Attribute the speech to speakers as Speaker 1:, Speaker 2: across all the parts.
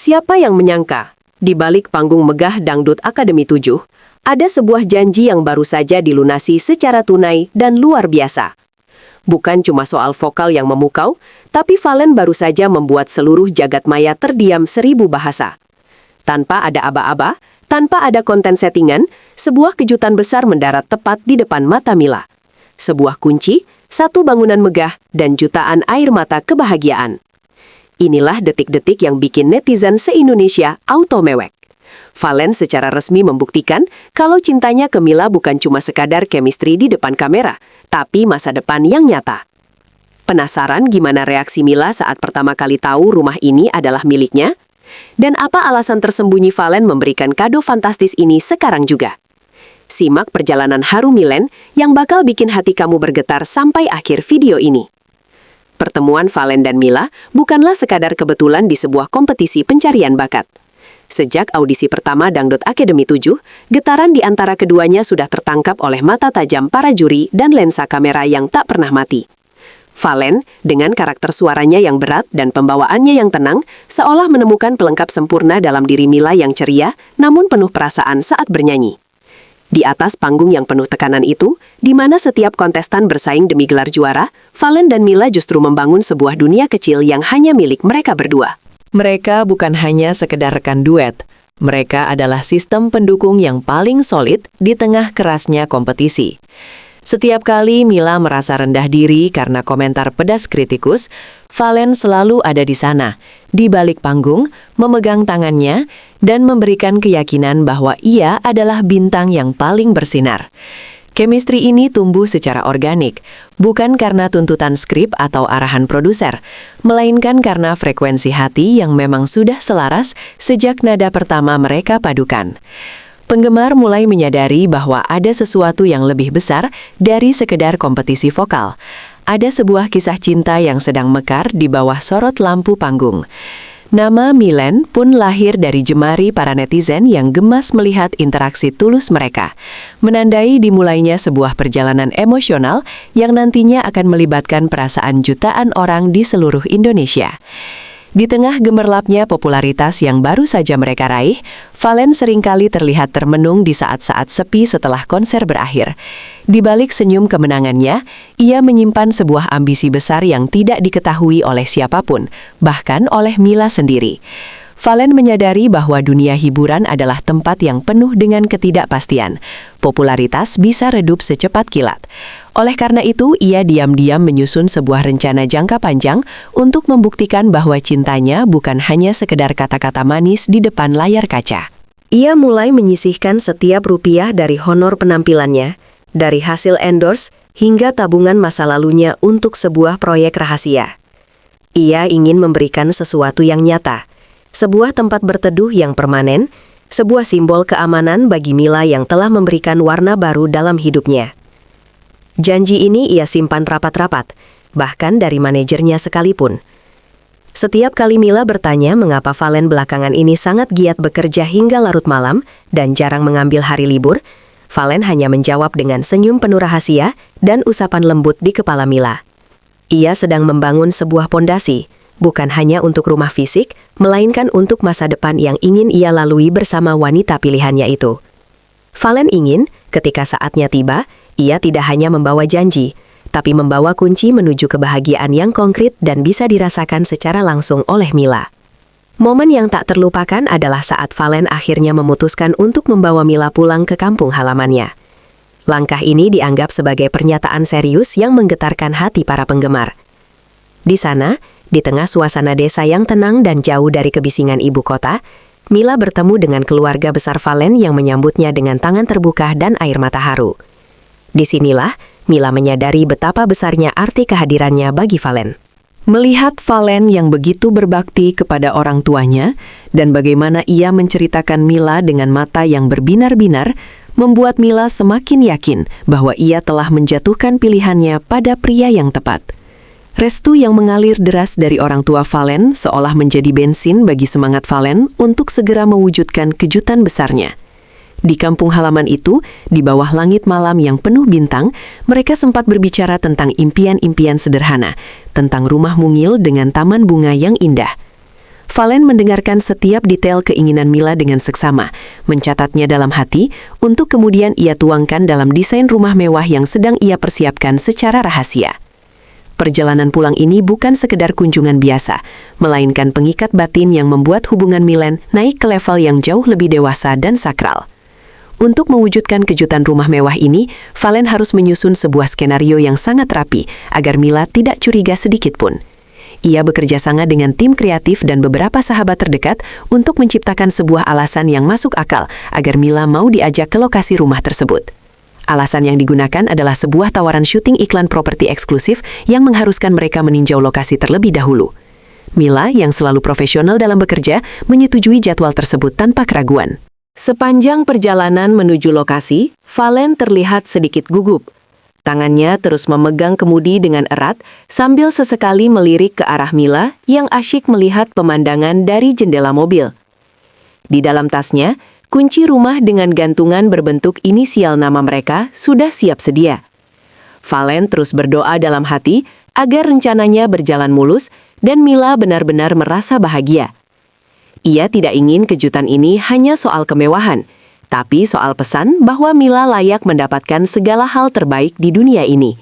Speaker 1: Siapa yang menyangka, di balik panggung megah Dangdut Akademi 7, ada sebuah janji yang baru saja dilunasi secara tunai dan luar biasa. Bukan cuma soal vokal yang memukau, tapi Valen baru saja membuat seluruh jagat maya terdiam 1000 bahasa. Tanpa ada aba-aba, tanpa ada konten settingan, sebuah kejutan besar mendarat tepat di depan mata Mila. Sebuah kunci, satu bangunan megah, dan jutaan air mata kebahagiaan. Inilah detik-detik yang bikin netizen se-Indonesia auto mewek. Valen secara resmi membuktikan kalau cintanya ke Mila bukan cuma sekadar chemistry di depan kamera, tapi masa depan yang nyata. Penasaran gimana reaksi Mila saat pertama kali tahu rumah ini adalah miliknya? Dan apa alasan tersembunyi Valen memberikan kado fantastis ini sekarang juga? Simak perjalanan haru Milen yang bakal bikin hati kamu bergetar sampai akhir video ini. Pertemuan Valen dan Mila bukanlah sekadar kebetulan di sebuah kompetisi pencarian bakat. Sejak audisi pertama Dangdut Akademi 7, getaran di antara keduanya sudah tertangkap oleh mata tajam para juri dan lensa kamera yang tak pernah mati. Valen, dengan karakter suaranya yang berat dan pembawaannya yang tenang, seolah menemukan pelengkap sempurna dalam diri Mila yang ceria, namun penuh perasaan saat bernyanyi. Di atas panggung yang penuh tekanan itu, di mana setiap kontestan bersaing demi gelar juara, Valen dan Mila justru membangun sebuah dunia kecil yang hanya milik mereka berdua.
Speaker 2: Mereka bukan hanya sekedar rekan duet, mereka adalah sistem pendukung yang paling solid di tengah kerasnya kompetisi. Setiap kali Mila merasa rendah diri karena komentar pedas kritikus, Valen selalu ada di sana, di balik panggung, memegang tangannya, dan memberikan keyakinan bahwa ia adalah bintang yang paling bersinar. Chemistry ini tumbuh secara organik, bukan karena tuntutan skrip atau arahan produser, melainkan karena frekuensi hati yang memang sudah selaras sejak nada pertama mereka padukan. Penggemar mulai menyadari bahwa ada sesuatu yang lebih besar dari sekedar kompetisi vokal. Ada sebuah kisah cinta yang sedang mekar di bawah sorot lampu panggung. Nama Milen pun lahir dari jemari para netizen yang gemas melihat interaksi tulus mereka, menandai dimulainya sebuah perjalanan emosional yang nantinya akan melibatkan perasaan jutaan orang di seluruh Indonesia. Di tengah gemerlapnya popularitas yang baru saja mereka raih, Valen seringkali terlihat termenung di saat-saat sepi setelah konser berakhir. Di balik senyum kemenangannya, ia menyimpan sebuah ambisi besar yang tidak diketahui oleh siapapun, bahkan oleh Mila sendiri. Valen menyadari bahwa dunia hiburan adalah tempat yang penuh dengan ketidakpastian. Popularitas bisa redup secepat kilat. Oleh karena itu, ia diam-diam menyusun sebuah rencana jangka panjang untuk membuktikan bahwa cintanya bukan hanya sekedar kata-kata manis di depan layar kaca.
Speaker 1: Ia mulai menyisihkan setiap rupiah dari honor penampilannya, dari hasil endorse hingga tabungan masa lalunya untuk sebuah proyek rahasia. Ia ingin memberikan sesuatu yang nyata, sebuah tempat berteduh yang permanen, sebuah simbol keamanan bagi Mila yang telah memberikan warna baru dalam hidupnya. Janji ini ia simpan rapat-rapat, bahkan dari manajernya sekalipun. Setiap kali Mila bertanya mengapa Valen belakangan ini sangat giat bekerja hingga larut malam dan jarang mengambil hari libur, Valen hanya menjawab dengan senyum penuh rahasia dan usapan lembut di kepala Mila. Ia sedang membangun sebuah pondasi, bukan hanya untuk rumah fisik, melainkan untuk masa depan yang ingin ia lalui bersama wanita pilihannya itu. Valen ingin, ketika saatnya tiba, ia tidak hanya membawa janji, tapi membawa kunci menuju kebahagiaan yang konkret dan bisa dirasakan secara langsung oleh Mila. Momen yang tak terlupakan adalah saat Valen akhirnya memutuskan untuk membawa Mila pulang ke kampung halamannya. Langkah ini dianggap sebagai pernyataan serius yang menggetarkan hati para penggemar. Di sana, di tengah suasana desa yang tenang dan jauh dari kebisingan ibu kota, Mila bertemu dengan keluarga besar Valen yang menyambutnya dengan tangan terbuka dan air mata haru. Disinilah, Mila menyadari betapa besarnya arti kehadirannya bagi Valen. Melihat Valen yang begitu berbakti kepada orang tuanya, dan bagaimana ia menceritakan Mila dengan mata yang berbinar-binar, membuat Mila semakin yakin bahwa ia telah menjatuhkan pilihannya pada pria yang tepat. Restu yang mengalir deras dari orang tua Valen seolah menjadi bensin bagi semangat Valen untuk segera mewujudkan kejutan besarnya. Di kampung halaman itu, di bawah langit malam yang penuh bintang, mereka sempat berbicara tentang impian-impian sederhana, tentang rumah mungil dengan taman bunga yang indah.
Speaker 2: Valen mendengarkan setiap detail keinginan Mila dengan seksama, mencatatnya dalam hati, untuk kemudian ia tuangkan dalam desain rumah mewah yang sedang ia persiapkan secara rahasia. Perjalanan pulang ini bukan sekedar kunjungan biasa, melainkan pengikat batin yang membuat hubungan Milen naik ke level yang jauh lebih dewasa dan sakral. Untuk mewujudkan kejutan rumah mewah ini, Valen harus menyusun sebuah skenario yang sangat rapi agar Mila tidak curiga sedikit pun. Ia bekerja sama dengan tim kreatif dan beberapa sahabat terdekat untuk menciptakan sebuah alasan yang masuk akal agar Mila mau diajak ke lokasi rumah tersebut. Alasan yang digunakan adalah sebuah tawaran syuting iklan properti eksklusif yang mengharuskan mereka meninjau lokasi terlebih dahulu. Mila, yang selalu profesional dalam bekerja, menyetujui jadwal tersebut tanpa keraguan. Sepanjang perjalanan menuju lokasi, Valen terlihat sedikit gugup. Tangannya terus memegang kemudi dengan erat sambil sesekali melirik ke arah Mila yang asyik melihat pemandangan dari jendela mobil. Di dalam tasnya, kunci rumah dengan gantungan berbentuk inisial nama mereka sudah siap sedia. Valen terus berdoa dalam hati agar rencananya berjalan mulus dan Mila benar-benar merasa bahagia. Ia tidak ingin kejutan ini hanya soal kemewahan, tapi soal pesan bahwa Mila layak mendapatkan segala hal terbaik di dunia ini.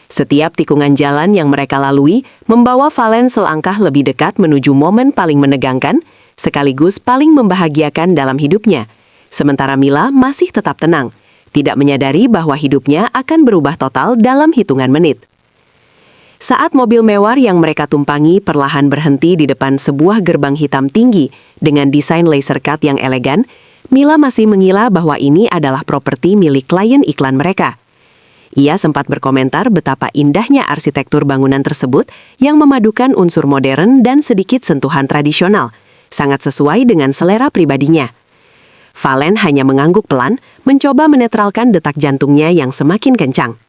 Speaker 2: Setiap tikungan jalan yang mereka lalui membawa Valen selangkah lebih dekat menuju momen paling menegangkan, sekaligus paling membahagiakan dalam hidupnya. Sementara Mila masih tetap tenang, tidak menyadari bahwa hidupnya akan berubah total dalam hitungan menit. Saat mobil mewah yang mereka tumpangi perlahan berhenti di depan sebuah gerbang hitam tinggi dengan desain laser cut yang elegan, Mila masih mengira bahwa ini adalah properti milik klien iklan mereka. Ia sempat berkomentar betapa indahnya arsitektur bangunan tersebut yang memadukan unsur modern dan sedikit sentuhan tradisional, sangat sesuai dengan selera pribadinya. Valen hanya mengangguk pelan, mencoba menetralkan detak jantungnya yang semakin kencang.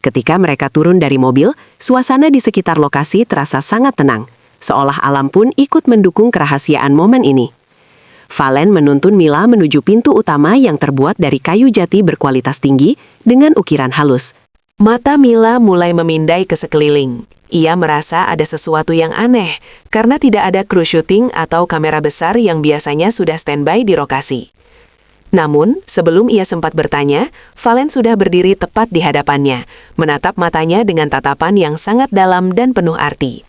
Speaker 2: Ketika mereka turun dari mobil, suasana di sekitar lokasi terasa sangat tenang, seolah alam pun ikut mendukung kerahasiaan momen ini. Valen menuntun Mila menuju pintu utama yang terbuat dari kayu jati berkualitas tinggi dengan ukiran halus. Mata Mila mulai memindai ke sekeliling. Ia merasa ada sesuatu yang aneh, karena tidak ada kru syuting atau kamera besar yang biasanya sudah standby di lokasi. Namun, sebelum ia sempat bertanya, Valen sudah berdiri tepat di hadapannya, menatap matanya dengan tatapan yang sangat dalam dan penuh arti.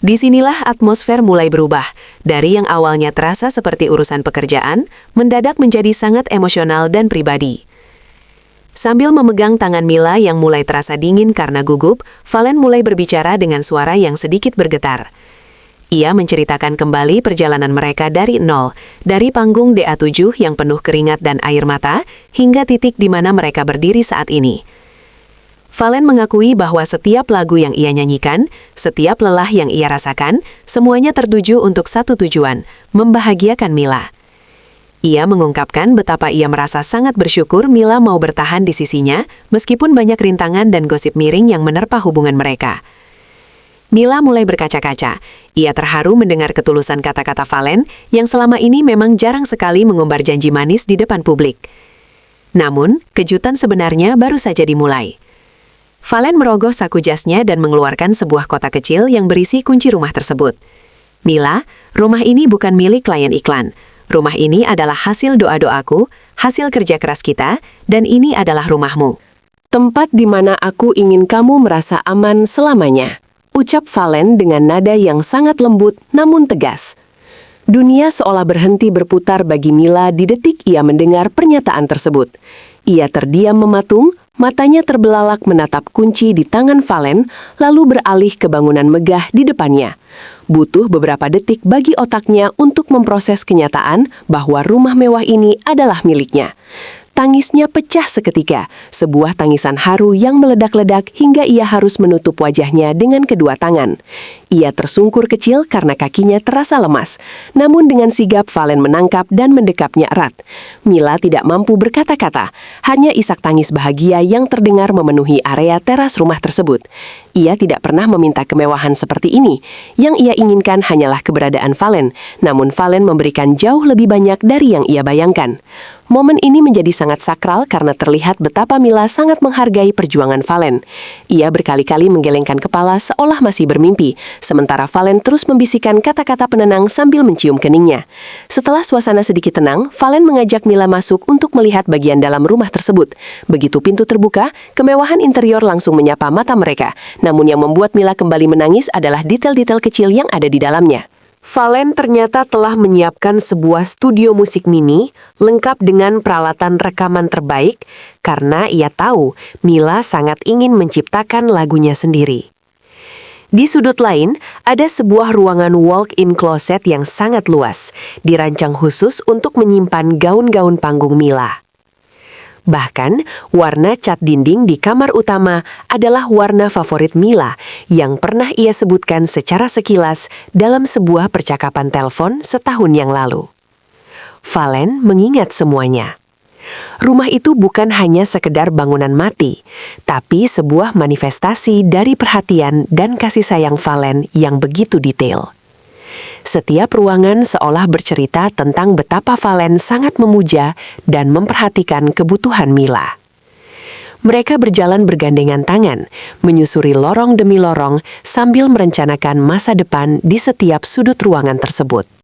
Speaker 2: Disinilah atmosfer mulai berubah, dari yang awalnya terasa seperti urusan pekerjaan, mendadak menjadi sangat emosional dan pribadi. Sambil memegang tangan Mila yang mulai terasa dingin karena gugup, Valen mulai berbicara dengan suara yang sedikit bergetar. Ia menceritakan kembali perjalanan mereka dari nol, dari panggung DA7 yang penuh keringat dan air mata, hingga titik di mana mereka berdiri saat ini. Valen mengakui bahwa setiap lagu yang ia nyanyikan, setiap lelah yang ia rasakan, semuanya tertuju untuk satu tujuan, membahagiakan Mila. Ia mengungkapkan betapa ia merasa sangat bersyukur Mila mau bertahan di sisinya, meskipun banyak rintangan dan gosip miring yang menerpa hubungan mereka. Mila mulai berkaca-kaca. Ia terharu mendengar ketulusan kata-kata Valen, yang selama ini memang jarang sekali mengumbar janji manis di depan publik. Namun, kejutan sebenarnya baru saja dimulai. Valen merogoh saku jasnya dan mengeluarkan sebuah kotak kecil yang berisi kunci rumah tersebut. Mila, rumah ini bukan milik klien iklan. Rumah ini adalah hasil doa-doaku, hasil kerja keras kita, dan ini adalah rumahmu. Tempat di mana aku ingin kamu merasa aman selamanya, ucap Valen dengan nada yang sangat lembut namun tegas. Dunia seolah berhenti berputar bagi Mila di detik ia mendengar pernyataan tersebut. Ia terdiam mematung, matanya terbelalak menatap kunci di tangan Valen, lalu beralih ke bangunan megah di depannya. Butuh beberapa detik bagi otaknya untuk memproses kenyataan bahwa rumah mewah ini adalah miliknya. Tangisnya pecah seketika, sebuah tangisan haru yang meledak-ledak hingga ia harus menutup wajahnya dengan kedua tangan. Ia tersungkur kecil karena kakinya terasa lemas, namun dengan sigap Valen menangkap dan mendekapnya erat. Mila tidak mampu berkata-kata, hanya isak tangis bahagia yang terdengar memenuhi area teras rumah tersebut. Ia tidak pernah meminta kemewahan seperti ini. Yang ia inginkan hanyalah keberadaan Valen, namun Valen memberikan jauh lebih banyak dari yang ia bayangkan. Momen ini menjadi sangat sakral karena terlihat betapa Mila sangat menghargai perjuangan Valen. Ia berkali-kali menggelengkan kepala seolah masih bermimpi,
Speaker 1: sementara Valen terus membisikkan kata-kata penenang sambil mencium keningnya. Setelah suasana sedikit tenang, Valen mengajak Mila masuk untuk melihat bagian dalam rumah tersebut. Begitu pintu terbuka, kemewahan interior langsung menyapa mata mereka. Namun yang membuat Mila kembali menangis adalah detail-detail kecil yang ada di dalamnya. Valen ternyata telah menyiapkan sebuah studio musik mini lengkap dengan peralatan rekaman terbaik karena ia tahu Mila sangat ingin menciptakan lagunya sendiri. Di sudut lain, ada sebuah ruangan walk-in closet yang sangat luas, dirancang khusus untuk menyimpan gaun-gaun panggung Mila. Bahkan, warna cat dinding di kamar utama adalah warna favorit Mila yang pernah ia sebutkan secara sekilas dalam sebuah percakapan telepon setahun yang lalu. Valen mengingat semuanya. Rumah itu bukan hanya sekedar bangunan mati, tapi sebuah manifestasi dari perhatian dan kasih sayang Valen yang begitu detail. Setiap ruangan seolah bercerita tentang betapa Valen sangat memuja dan memperhatikan kebutuhan Mila. Mereka berjalan bergandengan tangan, menyusuri lorong demi lorong sambil merencanakan masa depan di setiap sudut ruangan tersebut.